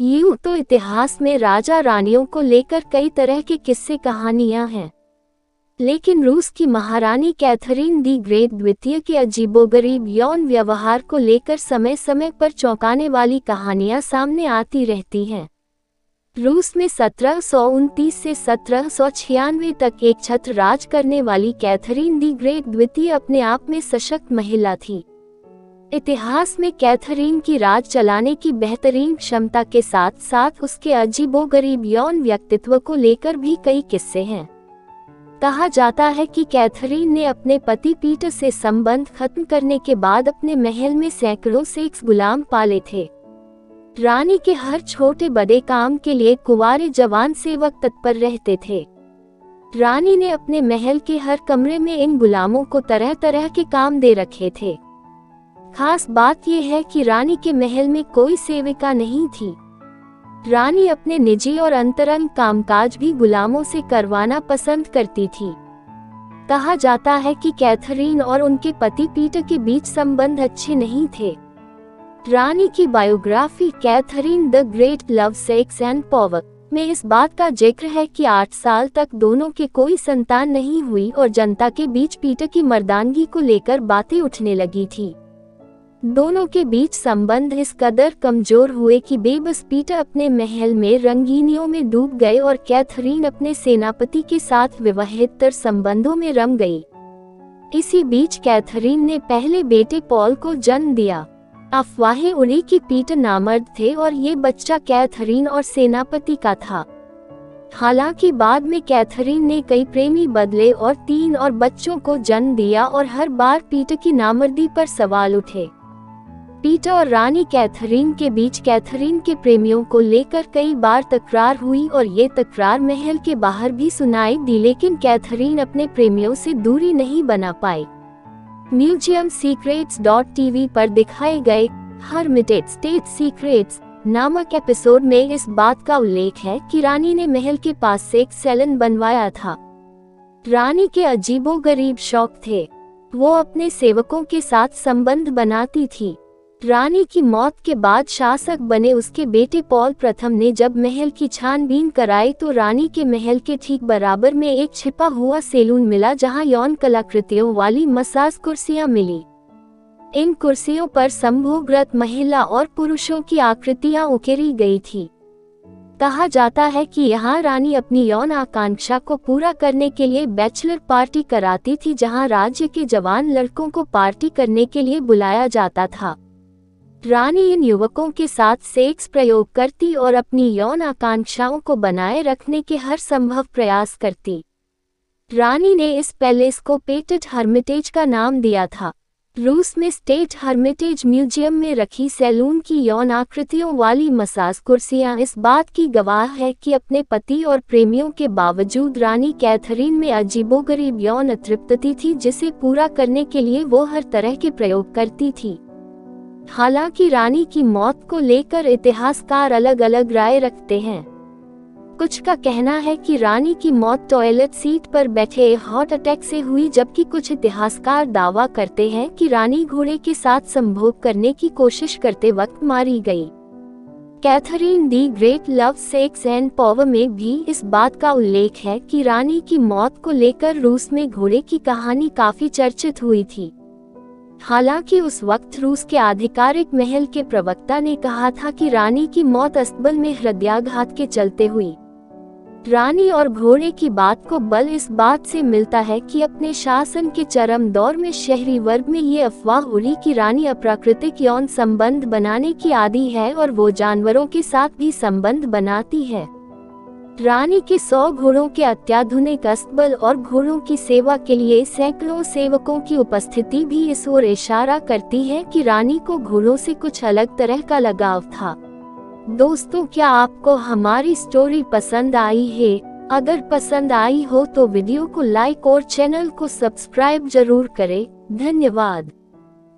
यूं तो इतिहास में राजा रानियों को लेकर कई तरह के किस्से कहानियां हैं, लेकिन रूस की महारानी कैथरीन दी ग्रेट द्वितीय के अजीबोगरीब यौन व्यवहार को लेकर समय समय पर चौंकाने वाली कहानियां सामने आती रहती हैं। रूस में 1729 से 1796 तक एक छत्र राज करने वाली कैथरीन दी ग्रेट द्वितीय अपने आप में सशक्त महिला थी। इतिहास में कैथरीन की राज चलाने की बेहतरीन क्षमता के साथ साथ उसके अजीबोगरीब यौन व्यक्तित्व को लेकर भी कई किस्से हैं। कहा जाता है कि कैथरीन ने अपने पति पीटर से संबंध खत्म करने के बाद अपने महल में सैकड़ों सेक्स गुलाम पाले थे। रानी के हर छोटे बड़े काम के लिए कुंवारे जवान सेवक तत्पर रहते थे। रानी ने अपने महल के हर कमरे में इन गुलामों को तरह तरह के काम दे रखे थे। खास बात यह है कि रानी के महल में कोई सेविका नहीं थी। रानी अपने निजी और अंतरंग कामकाज भी गुलामों से करवाना पसंद करती थी। कहा जाता है कि कैथरीन और उनके पति पीटर के बीच संबंध अच्छे नहीं थे। रानी की biography Catherine the great love sex and power में इस बात का जिक्र है कि 8 साल तक दोनों के कोई संतान नहीं हुई और जनता के बीच पीटर की मर्दानगी को लेकर बातें उठने लगी थी। दोनों के बीच संबंध इस कदर कमजोर हुए कि बेबस पीटर अपने महल में रंगीनियों में डूब गए और कैथरीन अपने सेनापति के साथ विवाहेतर संबंधों में रम गई। इसी बीच कैथरीन ने पहले बेटे पॉल को जन्म दिया। अफवाहें उड़ी कि पीटर नामर्द थे और ये बच्चा कैथरीन और सेनापति का था। हालांकि बाद में कैथरीन ने कई प्रेमी बदले और 3 और बच्चों को जन्म दिया और हर बार पीटर की नामर्दी पर सवाल उठे। पीटर और रानी कैथरीन के बीच कैथरीन के प्रेमियों को लेकर कई बार तकरार हुई और ये तकरार महल के बाहर भी सुनाई दी, लेकिन कैथरीन अपने प्रेमियों से दूरी नहीं बना पाई। म्यूजियम सीक्रेट्स.tv पर दिखाए गए हर्मिटेज स्टेट सीक्रेट्स नामक एपिसोड में इस बात का उल्लेख है कि रानी ने महल के पास से एक सैलून बनवाया था। रानी के अजीबोगरीब शौक थे। वो अपने सेवकों के साथ संबंध बनाती थी। रानी की मौत के बाद शासक बने उसके बेटे पॉल प्रथम ने जब महल की छानबीन कराई तो रानी के महल के ठीक बराबर में एक छिपा हुआ सैलून मिला जहां यौन कलाकृतियों वाली मसाज कुर्सियां मिली। इन कुर्सियों पर संभोगरत महिला और पुरुषों की आकृतियां उकेरी गई थी। कहा जाता है कि यहाँ रानी अपनी यौन आकांक्षा को पूरा करने के लिए बैचलर पार्टी कराती थी, जहाँ राज्य के जवान लड़कों को पार्टी करने के लिए बुलाया जाता था। रानी इन युवकों के साथ सेक्स प्रयोग करती और अपनी यौन आकांक्षाओं को बनाए रखने के हर संभव प्रयास करती। रानी ने इस पैलेस को पेटेड हर्मिटेज का नाम दिया था। रूस में स्टेट हर्मिटेज म्यूजियम में रखी सैलून की यौन आकृतियों वाली मसाज कुर्सियां इस बात की गवाह है कि अपने पति और प्रेमियों के बावजूद रानी कैथरीन में अजीबोगरीब यौन अतृप्ति थी, जिसे पूरा करने के लिए वो हर तरह के प्रयोग करती थी। हालांकि रानी की मौत को लेकर इतिहासकार अलग अलग राय रखते हैं। कुछ का कहना है कि रानी की मौत टॉयलेट सीट पर बैठे हार्ट अटैक से हुई, जबकि कुछ इतिहासकार दावा करते हैं कि रानी घोड़े के साथ संभोग करने की कोशिश करते वक्त मारी गई। Catherine the great love sex and power में भी इस बात का उल्लेख है कि रानी की मौत को लेकर रूस में घोड़े की कहानी काफी चर्चित हुई थी। हालांकि उस वक्त रूस के आधिकारिक महल के प्रवक्ता ने कहा था कि रानी की मौत अस्तबल में हृदयाघात के चलते हुई। रानी और घोड़े की बात को बल इस बात से मिलता है कि अपने शासन के चरम दौर में शहरी वर्ग में ये अफवाह उड़ी कि रानी अप्राकृतिक यौन संबंध बनाने की आदी है और वो जानवरों के साथ भी संबंध बनाती है। रानी के 100 घोड़ों के अत्याधुनिक अस्तबल और घोड़ों की सेवा के लिए सैकड़ों सेवकों की उपस्थिति भी इस ओर इशारा करती है कि रानी को घोड़ों से कुछ अलग तरह का लगाव था। दोस्तों, क्या आपको हमारी स्टोरी पसंद आई है? अगर पसंद आई हो तो वीडियो को लाइक और चैनल को सब्सक्राइब जरूर करें। धन्यवाद।